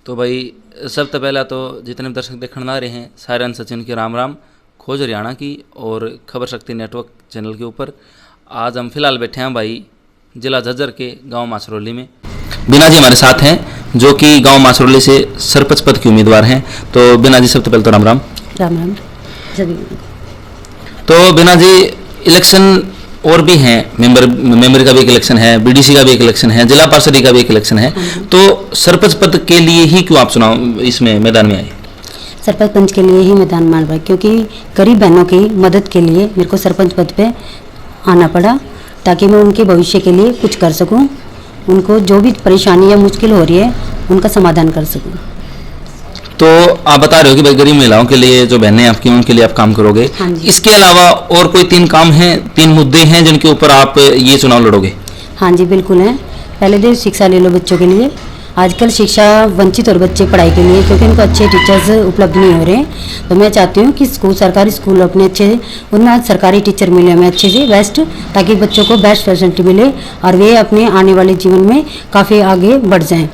तो भाई सबसे पहला तो जितने दर्शक देखने आ रहे हैं सायरन सचिन की राम राम खोज हरियाणा की और खबर शक्ति नेटवर्क चैनल के ऊपर। आज हम फिलहाल बैठे हैं भाई जिला झज्जर के गांव मासरोली में। बीना जी हमारे साथ हैं जो कि गांव मासरोली से सरपंच पद के उम्मीदवार हैं। तो बीना जी सबसे पहले तो राम राम। राम राम सभी। तो बीना जी इलेक्शन और भी हैं, मेंबर का भी एक इलेक्शन है, बीडीसी का भी एक इलेक्शन है, जिला पार्षद का भी एक इलेक्शन है। तो सरपंच पद के लिए ही क्यों आप चुनाव इसमें मैदान में आए? सरपंच पंच के लिए ही मैदान में आए क्योंकि गरीब बहनों की मदद के लिए मेरे को सरपंच पद पे आना पड़ा ताकि मैं उनके भविष्य के लिए कुछ कर सकूं, उनको जो भी परेशानी या मुश्किल हो रही है उनका समाधान कर सकूं। तो आप बता रहे हो कि भाई गरीब महिलाओं के लिए जो बहनें आपकी उनके लिए आप काम करोगे। हाँ जी। इसके अलावा और कोई 3 काम हैं, 3 मुद्दे हैं जिनके ऊपर आप ये चुनाव लड़ोगे? हाँ जी बिल्कुल है। पहले तो शिक्षा ले लो बच्चों के लिए। आजकल शिक्षा वंचित और बच्चे पढ़ाई के लिए क्योंकि उनको अच्छे टीचर्स उपलब्ध नहीं हो रहे हैं। तो मैं चाहती हूँ कि सरकारी स्कूल अपने अच्छे उनमें सरकारी टीचर मिले हमें अच्छे से बेस्ट, ताकि बच्चों को बेस्ट फैसिलिटी मिले और वे अपने आने वाले जीवन में काफ़ी आगे बढ़ जाएँ,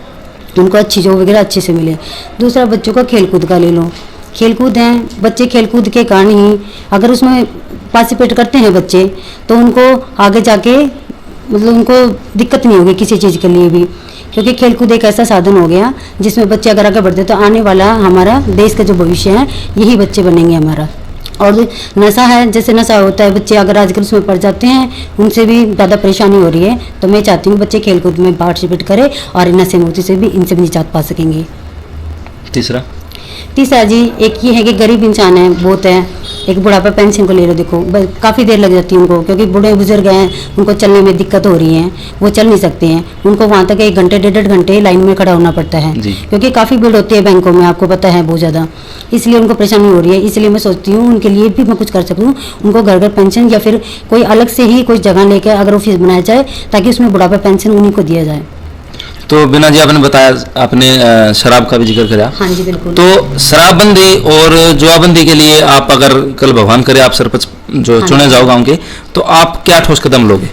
उनको अच्छी जॉब वगैरह अच्छे से मिले। दूसरा बच्चों का खेलकूद का ले लो। खेलकूद हैं बच्चे, खेलकूद के कारण ही अगर उसमें पार्टिसिपेट करते हैं बच्चे तो उनको आगे जाके मतलब उनको दिक्कत नहीं होगी किसी चीज़ के लिए भी, क्योंकि खेलकूद एक ऐसा साधन हो गया जिसमें बच्चे अगर आगे बढ़ते तो आने वाला हमारा देश का जो भविष्य है यही बच्चे बनेंगे हमारा। और नशा है, जैसे नशा होता है बच्चे अगर आजकल उसमें पड़ जाते हैं उनसे भी ज़्यादा परेशानी हो रही है। तो मैं चाहती हूँ बच्चे खेलकूद में पार्टिसिपेट करें और नशे मुक्ति से भी इनसे भी निजात पा सकेंगे। तीसरा जी एक ये है कि गरीब इंसान है बहुत है, एक बुढ़ापा पेंशन को ले लो। देखो काफ़ी देर लग जाती है उनको, क्योंकि बूढ़े बुजुर्ग हैं उनको चलने में दिक्कत हो रही है, वो चल नहीं सकते हैं। उनको वहाँ तक 1 घंटे 1.5 घंटे लाइन में खड़ा होना पड़ता है क्योंकि काफ़ी भीड़ होती है बैंकों में, आपको पता है बहुत ज़्यादा, इसलिए उनको परेशानी हो रही है। इसलिए मैं सोचती हूँ उनके लिए भी मैं कुछ कर सकूँ, उनको घर घर पेंशन या फिर कोई अलग से ही कोई जगह लेकर अगर ऑफिस बनाया जाए ताकि उसमें बुढ़ापा पेंशन उन्हीं को दिया जाए। तो बीना जी आपने बताया, आपने शराब का भी जिक्र किया। हाँ जी बिल्कुल। तो शराबबंदी और जुआबंदी के लिए आप अगर कल भगवान करे आप सरपंच जो चुने जाओ गांव के, तो आप क्या ठोस कदम लोगे?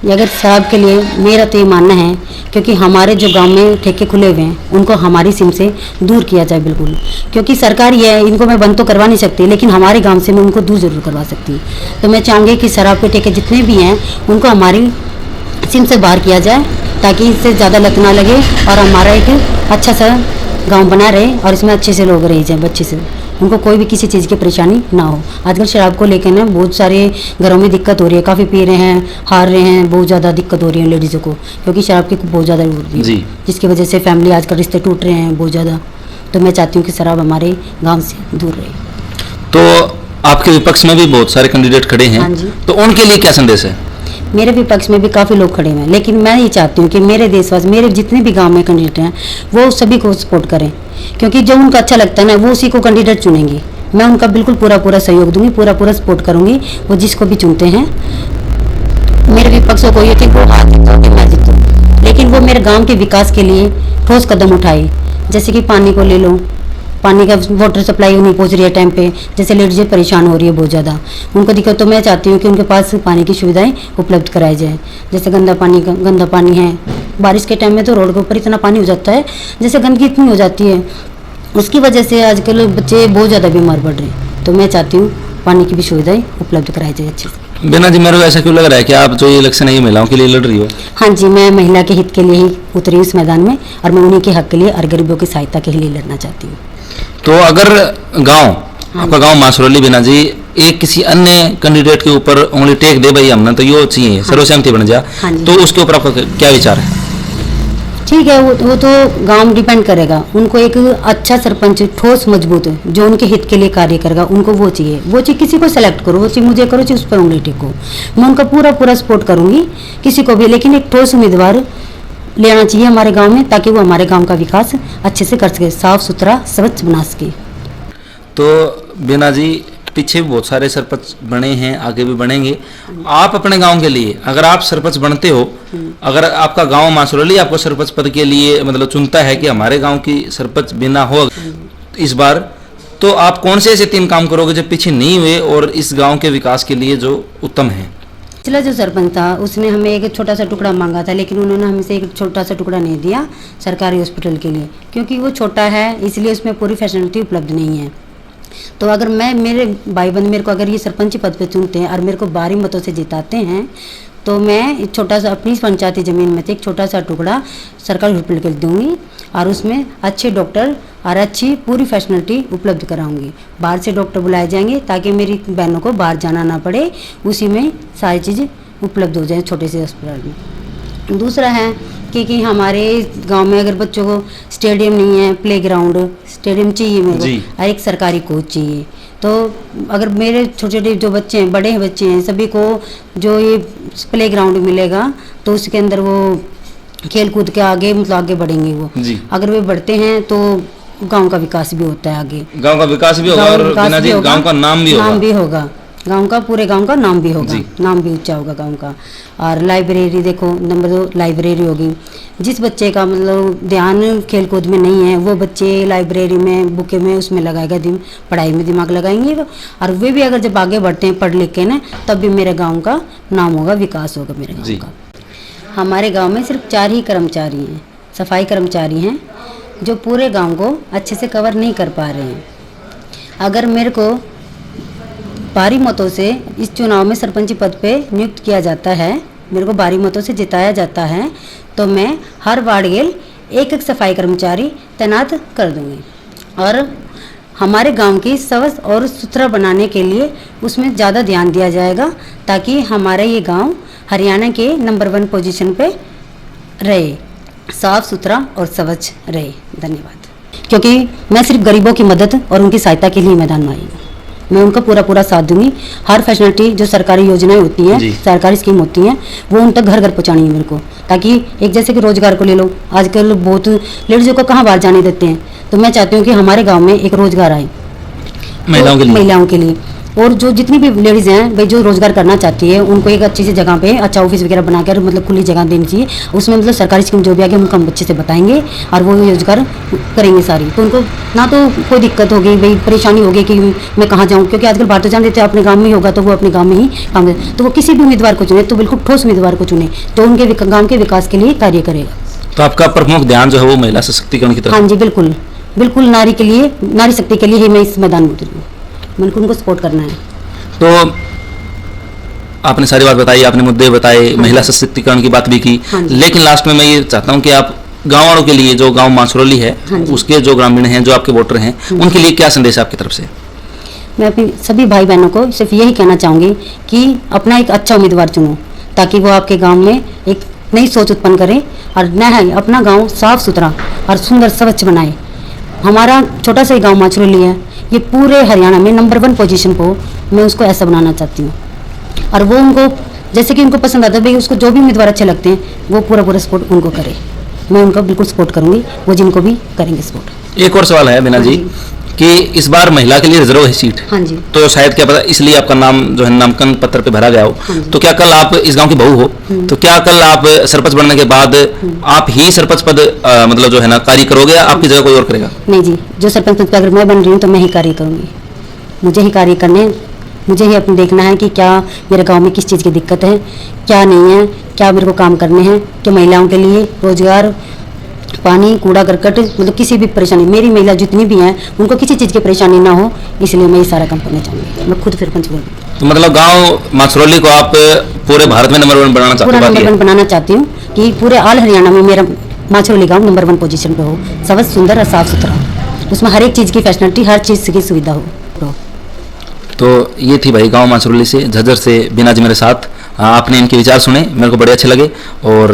अगर शराब के लिए मेरा तो ये मानना है क्योंकि हमारे जो गांव में ठेके खुले हुए हैं उनको हमारी सीम से दूर किया जाए बिल्कुल, क्योंकि सरकार ये है इनको मैं बंद तो करवा नहीं सकती लेकिन हमारे गांव से मैं उनको दूर जरूर करवा सकती हूँ। तो मैं चाहूँगी कि शराब के ठेके जितने भी हैं उनको हमारी सीम से बाहर किया जाए ताकि इससे ज़्यादा लत ना लगे और हमारा एक अच्छा सा गांव बना रहे और इसमें अच्छे से लोग रह जाएं, बच्चे से उनको कोई भी किसी चीज़ की परेशानी ना हो। आजकल शराब को लेकर ना बहुत सारे घरों में दिक्कत हो रही है, काफ़ी पी रहे हैं, हार रहे हैं, बहुत ज़्यादा दिक्कत हो रही है लेडीज़ों को क्योंकि शराब की बहुत ज़्यादा हो रही है जिसकी वजह से फैमिली आजकल रिश्ते टूट रहे हैं बहुत ज़्यादा। तो मैं चाहती हूँ कि शराब हमारे गाँव से दूर रहे। तो आपके विपक्ष में भी बहुत सारे कैंडिडेट खड़े हैं। हाँ जी। तो उनके लिए क्या संदेश है? मेरे विपक्ष में भी काफ़ी लोग खड़े हुए हैं लेकिन मैं ये चाहती हूँ कि मेरे देशवासी मेरे जितने भी गांव में कैंडिडेट हैं वो सभी को सपोर्ट करें, क्योंकि जो उनको अच्छा लगता है ना वो उसी को कैंडिडेट चुनेंगे। मैं उनका बिल्कुल पूरा सहयोग दूंगी, पूरा सपोर्ट करूंगी वो जिसको भी चुनते हैं। मेरे विपक्षों को ये थी वो हार जीतो कि मैं जीतूँ, लेकिन वो मेरे गाँव के विकास के लिए ठोस कदम उठाए। जैसे कि पानी को ले लो, पानी का वाटर सप्लाई नहीं पहुंच रही है टाइम पे, जैसे लेडीज़ परेशान हो रही है बहुत ज़्यादा, उनको दिक्कत। तो मैं चाहती हूँ कि उनके पास पानी की सुविधाएं उपलब्ध कराई जाए। जैसे गंदा पानी है, बारिश के टाइम में तो रोड के ऊपर इतना पानी हो जाता है, जैसे गंदगी इतनी हो जाती है उसकी वजह से आजकल बच्चे बहुत ज़्यादा बीमार पड़ रहे हैं। तो मैं चाहती हूँ पानी की भी सुविधाएँ उपलब्ध कराई जाए अच्छे से। बीना जी मेरे को ऐसा क्यों लग रहा है कि आप जो ये इलेक्शन है ये महिलाओं के लिए लड़ रही हो? हाँ जी, मैं महिला के हित के लिए ही उतरी इस मैदान में और मैं उन्हीं के हक के लिए और गरीबों की सहायता के लिए लड़ना चाहती हूँ। तो अगर आपका गांव मासरोली बीना जी एक किसी अन्य कैंडिडेट के ऊपर उंगली टेक दे भाई हमने तो यो चाहिए सर्वसहमति बन जा, तो उसके ऊपर आपका क्या विचार है? ठीक है, वो तो गांव डिपेंड करेगा। उनको एक अच्छा सरपंच ठोस मजबूत जो उनके हित के लिए कार्य करेगा उनको वो चाहिए किसी को सेलेक्ट करो, वो चाहिए मुझे करो, चाहिए उस पर उंगली टेको। मैं उनका पूरा सपोर्ट करूंगी किसी को भी, लेकिन एक ठोस उम्मीदवार लेना चाहिए हमारे गांव में ताकि वो हमारे गांव का विकास अच्छे से कर सके, साफ सुथरा स्वच्छ बना सके। तो बीना जी पीछे भी बहुत सारे सरपंच बने हैं, आगे भी बनेंगे। आप अपने गांव के लिए अगर आप सरपंच बनते हो, अगर आपका गांव मासरोली आपको सरपंच पद के लिए मतलब चुनता है कि हमारे गांव की सरपंच बीना हो इस बार, तो आप कौन से ऐसे 3 काम करोगे जो पीछे नहीं हुए और इस गांव के विकास के लिए जो उत्तम है? पिछला जो सरपंच था उसने हमें एक छोटा सा टुकड़ा मांगा था, लेकिन उन्होंने हमसे एक छोटा सा टुकड़ा नहीं दिया सरकारी हॉस्पिटल के लिए, क्योंकि वो छोटा है इसलिए उसमें पूरी फैसिलिटी उपलब्ध नहीं है। तो अगर मेरे भाई बंद मेरे को अगर ये सरपंच पद पे चुनते हैं और मेरे को 12 मतों से जिताते हैं तो मैं एक छोटा सा अपनी पंचायती ज़मीन में से एक छोटा सा टुकड़ा सरकारी हॉस्पिटल के दूंगी और उसमें अच्छे डॉक्टर और अच्छी पूरी फैसिलिटी उपलब्ध कराऊंगी। बाहर से डॉक्टर बुलाए जाएंगे ताकि मेरी बहनों को बाहर जाना ना पड़े, उसी में सारी चीज़ उपलब्ध हो जाए छोटे से अस्पताल में। दूसरा है कि हमारे गांव में अगर बच्चों को स्टेडियम नहीं है, प्लेग्राउंड, स्टेडियम चाहिए मेरे को और एक सरकारी कोच चाहिए। तो अगर मेरे छोटे छोटे जो बच्चे हैं, बड़े बच्चे हैं, सभी को जो ये प्लेग्राउंड मिलेगा तो उसके अंदर वो खेल कूद के आगे मतलब आगे बढ़ेंगे वो। अगर वे बढ़ते हैं तो गांव का विकास भी होता है, आगे गांव का विकास भी होगा और गांव का नाम भी होगा, गांव का पूरे गांव का नाम भी होगा, नाम भी ऊंचा होगा गांव का। और लाइब्रेरी देखो, नंबर 2 लाइब्रेरी होगी। जिस बच्चे का मतलब ध्यान खेल कूद में नहीं है वो बच्चे लाइब्रेरी में बुके में उसमें लगाएगा, पढ़ाई में दिमाग लगाएंगे और वे भी अगर जब आगे बढ़ते हैं पढ़ लिख के ना तब भी मेरे गाँव का नाम होगा, विकास होगा मेरे गाँव का। हमारे गाँव में सिर्फ 4 ही कर्मचारी हैं, सफाई कर्मचारी हैं, जो पूरे गाँव को अच्छे से कवर नहीं कर पा रहे हैं। अगर मेरे को 12 मतों से इस चुनाव में सरपंच पद पे नियुक्त किया जाता है, मेरे को 12 मतों से जिताया जाता है, तो मैं हर वार्ड गेल एक सफाई कर्मचारी तैनात कर दूंगी और हमारे गांव की स्वच्छ और सुथरा बनाने के लिए उसमें ज़्यादा ध्यान दिया जाएगा ताकि हमारा ये गांव हरियाणा के नंबर 1 पोजीशन पे रहे, साफ सुथरा और स्वच्छ रहे। धन्यवाद। क्योंकि मैं सिर्फ गरीबों की मदद और उनकी सहायता के लिए मैदान में आई हूँ। मैं उनका पूरा साथ दूंगी। हर फैसिलिटी जो सरकारी योजनाएं होती हैं, सरकारी स्कीम होती हैं, वो उन तक घर घर पहुँचानी है मेरे को, ताकि एक जैसे कि रोजगार को ले लो, आजकल बहुत लेडीज़ों को कहाँ बाहर जाने देते हैं, तो मैं चाहती हूँ कि हमारे गाँव में एक रोजगार आए महिलाओं के लिए। और जो जितनी भी लेडीज हैं भाई जो रोजगार करना चाहती है उनको एक अच्छी सी जगह पे अच्छा ऑफिस वगैरह बनाकर मतलब खुली जगह देनी चाहिए, उसमें मतलब सरकारी स्कीम जो भी आगे उनको हम अच्छे से बताएंगे और वो रोजगार करेंगे सारी, तो उनको ना तो कोई दिक्कत होगी, भाई परेशानी होगी कि मैं कहाँ जाऊँ, क्योंकि आजकल बाहर तो जान देते हैं अपने गाँव में ही होगा तो वो अपने गाँव में ही काम करे। तो वो किसी भी उम्मीदवार को चुने तो बिल्कुल ठोस उम्मीदवार को चुने जो उनके गाँव के विकास के लिए कार्य करेगा। तो आपका प्रमुख ध्यान जो है वो महिला सशक्तिकरण की तरफ? हाँ जी, बिल्कुल बिल्कुल, नारी के लिए, नारी शक्ति के लिए ही मैं इस मैदान में उतरी हूँ, बिल्कुल उनको सपोर्ट करना है। तो आपने सारी बात बताई, आपने मुद्दे बताए, महिला सशक्तिकरण की बात भी की, लेकिन लास्ट में मैं ये चाहता हूँ कि आप गाँव वालों के लिए, जो गाँव माछरौली है उसके जो ग्रामीण हैं, जो आपके वोटर हैं, उनके लिए क्या संदेश है आपकी तरफ से? मैं अपनी सभी भाई बहनों को सिर्फ यही कहना चाहूँगी कि अपना एक अच्छा उम्मीदवार चुनो ताकि वो आपके गाँव में एक नई सोच उत्पन्न करे और न अपना गाँव साफ सुथरा और सुंदर स्वच्छ बनाए। हमारा छोटा सा गाँव माछरौली है, ये पूरे हरियाणा में नंबर 1 पोजीशन को मैं उसको ऐसा बनाना चाहती हूँ और वो उनको जैसे कि उनको पसंद आता है भाई, उसको जो भी उम्मीदवार अच्छे लगते हैं वो पूरा सपोर्ट उनको करे। मैं उनका बिल्कुल सपोर्ट करूँगी, वो जिनको भी करेंगे सपोर्ट। एक और सवाल है बीना जी कि इस बार महिला के लिए रिजर्व है सीट, हाँ जी, तो शायद क्या पता इसलिए आपका नाम जो है नामांकन पत्र पे भरा गया हो, तो क्या कल आप इस गांव की बहू हो, तो क्या कल आप सरपंच बनने के बाद आप ही सरपंच पद मतलब जो है ना कार्य करोगे या आपकी जगह कोई और करेगा? नहीं जी, जो सरपंच पद अगर मैं बन रही हूँ तो मैं ही कार्य करूँगी, मुझे ही कार्य करने, मुझे ही अपने देखना है कि क्या मेरे गाँव में किस चीज़ की दिक्कत है, क्या नहीं है, क्या मेरे को काम करने हैं कि महिलाओं के लिए रोजगार, पानी, कूड़ा करकट, मतलब किसी भी परेशानी, मेरी महिला जितनी भी हैं उनको किसी चीज़ की परेशानी ना हो, इसलिए मैं ये सारा काम करना चाहूँगी। मैं खुद सरपंच बनूँगी। तो मतलब गांव माछरौली को आप पूरे भारत में नंबर 1 बनाना चाहती हैं? पूरा नंबर 1 बनाना चाहती हूँ कि पूरे ऑल हरियाणा में मेरा माछरौली गाँव नंबर 1 पोजीशन पे हो, स्वच्छ, सुंदर और साफ सुथरा, उसमें हर एक चीज़ की फैसिलिटी, हर चीज़ की सुविधा हो। तो ये थी भाई गांव माछरौली से, झज्जर से बीना जी मेरे साथ। आपने इनके विचार सुने, मेरे को बड़े अच्छे लगे और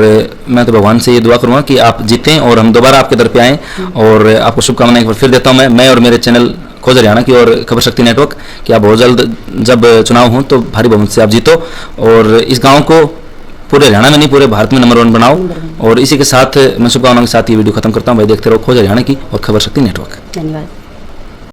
मैं तो भगवान से ये दुआ करूँगा कि आप जीतें और हम दोबारा आपके दर पे आएँ और आपको शुभकामनाएं एक बार फिर देता हूँ मैं और मेरे चैनल खोज हरियाणा की और खबर शक्ति नेटवर्क कि आप बहुत जल्द जब चुनाव हों तो भारी बहुमत से आप जीतो और इस गाँव को पूरे हरियाणा में नहीं पूरे भारत में नंबर 1 बनाओ। और इसी के साथ मैं शुभकामनाओं के साथ ये वीडियो खत्म करता हूँ भाई। देखते रहो खोज हरियाणा की और खबर शक्ति नेटवर्क। धन्यवाद।